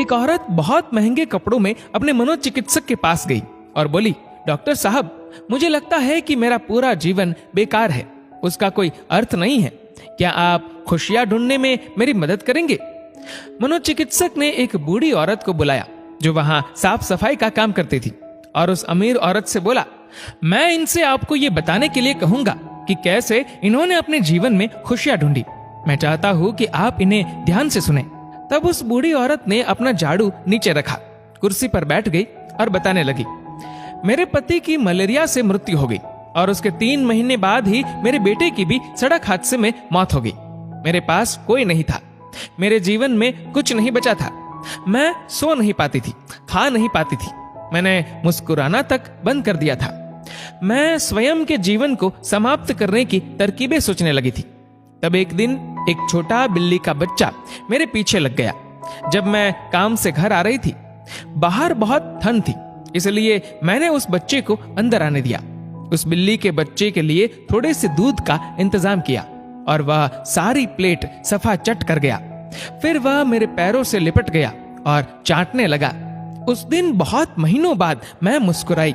एक औरत बहुत महंगे कपड़ों में अपने मनोचिकित्सक के पास गई और बोली, डॉक्टर साहब, मुझे लगता है कि मेरा पूरा जीवन बेकार है, उसका कोई अर्थ नहीं है। क्या आप खुशियां ढूंढने में मेरी मदद करेंगे? मनोचिकित्सक ने एक बूढ़ी औरत को बुलाया जो वहां साफ सफाई का काम करती थी और उस अमीर औरत से बोला, मैं इनसे आपको ये बताने के लिए कहूंगा कि कैसे इन्होंने अपने जीवन में खुशियां ढूंढी। मैं चाहता हूं कि आप इन्हें ध्यान से सुने। तब उस बूढ़ी औरत ने अपना झाड़ू नीचे रखा, कुर्सी पर बैठ गई और बताने लगी, मेरे पति की मलेरिया से मृत्यु हो गई और उसके 3 महीने बाद ही मेरे बेटे की भी सड़क हादसे में मौत हो गई। मेरे पास कोई नहीं था, मेरे जीवन में कुछ नहीं बचा था। मैं सो नहीं पाती थी, खा नहीं पाती थी, मैंने मुस्कुराना तक बंद कर दिया था। मैं स्वयं के जीवन को समाप्त करने की तरकीबें सोचने लगी थी। तब एक दिन एक छोटा बिल्ली का बच्चा मेरे पीछे लग गया। जब मैं काम से घर आ रही थी, बाहर बहुत ठंड थी, इसलिए मैंने उस बच्चे को अंदर आने दिया। उस बिल्ली के बच्चे के लिए थोड़े से दूध का इंतजाम किया और वह सारी प्लेट सफा चट कर गया। फिर वह मेरे पैरों से लिपट गया और चाटने लगा। उस दिन बहुत महीनों बाद मैं मुस्कुराई।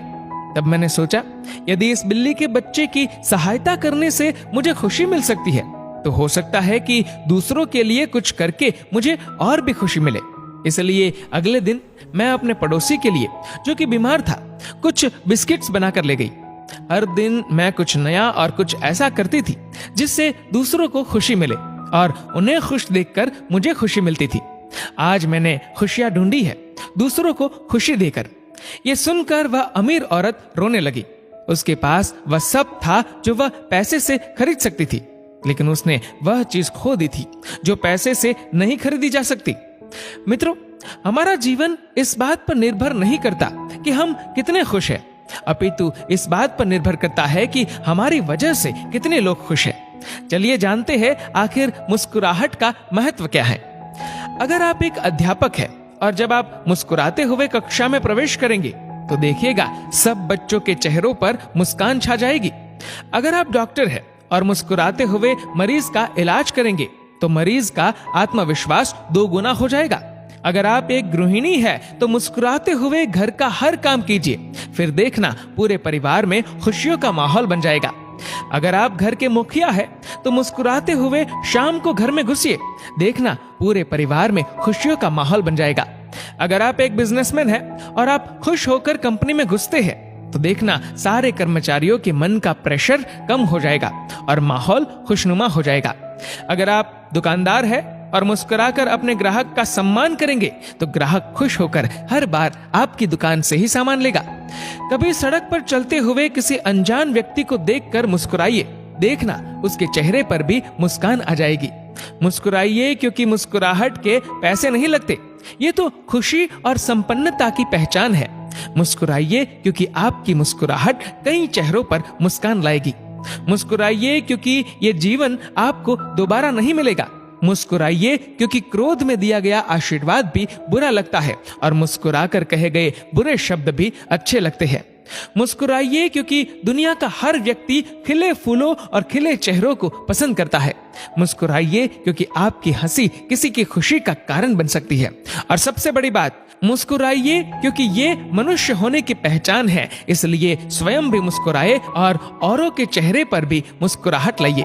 तब मैंने सोचा, यदि इस बिल्ली के बच्चे की सहायता करने से मुझे खुशी मिल सकती है, तो हो सकता है कि दूसरों के लिए कुछ करके मुझे और भी खुशी मिले। इसलिए अगले दिन मैं अपने पड़ोसी के लिए, जो कि बीमार था, कुछ बिस्किट्स बनाकर ले गई। हर दिन मैं कुछ नया और कुछ ऐसा करती थी जिससे दूसरों को खुशी मिले और उन्हें खुश देखकर मुझे खुशी मिलती थी। आज मैंने खुशियां ढूंढी है, दूसरों को खुशी देकर। ये सुनकर वह अमीर औरत रोने लगी। उसके पास वह सब था जो वह पैसे से खरीद सकती थी, लेकिन उसने वह चीज खो दी थी जो पैसे से नहीं खरीदी जा सकती। मित्रों, हमारा जीवन इस बात पर निर्भर नहीं करता कि हम कितने खुश हैं, अपितु इस बात पर निर्भर करता है कि हमारी वजह से कितने लोग खुश हैं। चलिए जानते हैं आखिर मुस्कुराहट का महत्व क्या है। अगर आप एक अध्यापक हैं और जब आप मुस्कुराते हुए कक्षा में प्रवेश करेंगे तो देखिएगा सब बच्चों के चेहरों पर मुस्कान छा जाएगी। अगर आप डॉक्टर हैं और मुस्कुराते हुए मरीज का इलाज करेंगे तो मरीज का आत्मविश्वास 2 गुना हो जाएगा। अगर आप एक गृहिणी है तो मुस्कुराते हुए घर का हर काम कीजिए, फिर देखना पूरे परिवार में खुशियों का माहौल बन जाएगा। अगर आप घर के मुखिया है तो मुस्कुराते हुए शाम को घर में घुसिए, देखना पूरे परिवार में खुशियों का माहौल बन जाएगा। अगर आप एक बिजनेसमैन है और आप खुश होकर कंपनी में घुसते हैं तो देखना सारे कर्मचारियों के मन का प्रेशर कम हो जाएगा और माहौल खुशनुमा हो जाएगा। अगर आप दुकानदार है और मुस्कुराकर अपने ग्राहक का सम्मान करेंगे तो ग्राहक खुश होकर हर बार आपकी दुकान से ही सामान लेगा। कभी सड़क पर चलते हुए किसी अनजान व्यक्ति को देखकर मुस्कुराइए, देखना उसके चेहरे पर भी मुस्कान आ जाएगी। मुस्कुराइए क्योंकि मुस्कुराहट के पैसे नहीं लगते, ये तो खुशी और संपन्नता की पहचान है। मुस्कुराइए क्योंकि आपकी मुस्कुराहट कई चेहरों पर मुस्कान लाएगी। मुस्कुराइए क्योंकि ये जीवन आपको दोबारा नहीं मिलेगा। मुस्कुराइए क्योंकि क्रोध में दिया गया आशीर्वाद भी बुरा लगता है और मुस्कुराकर कहे गए बुरे शब्द भी अच्छे लगते हैं। मुस्कुराइए क्योंकि दुनिया का हर व्यक्ति खिले फूलों और खिले चेहरों को पसंद करता है। मुस्कुराइए क्योंकि आपकी हंसी किसी की खुशी का कारण बन सकती है। और सबसे बड़ी बात, मुस्कुराइए क्योंकि ये मनुष्य होने की पहचान है, इसलिए स्वयं भी मुस्कुराए और औरों के चेहरे पर भी मुस्कुराहट लाइए।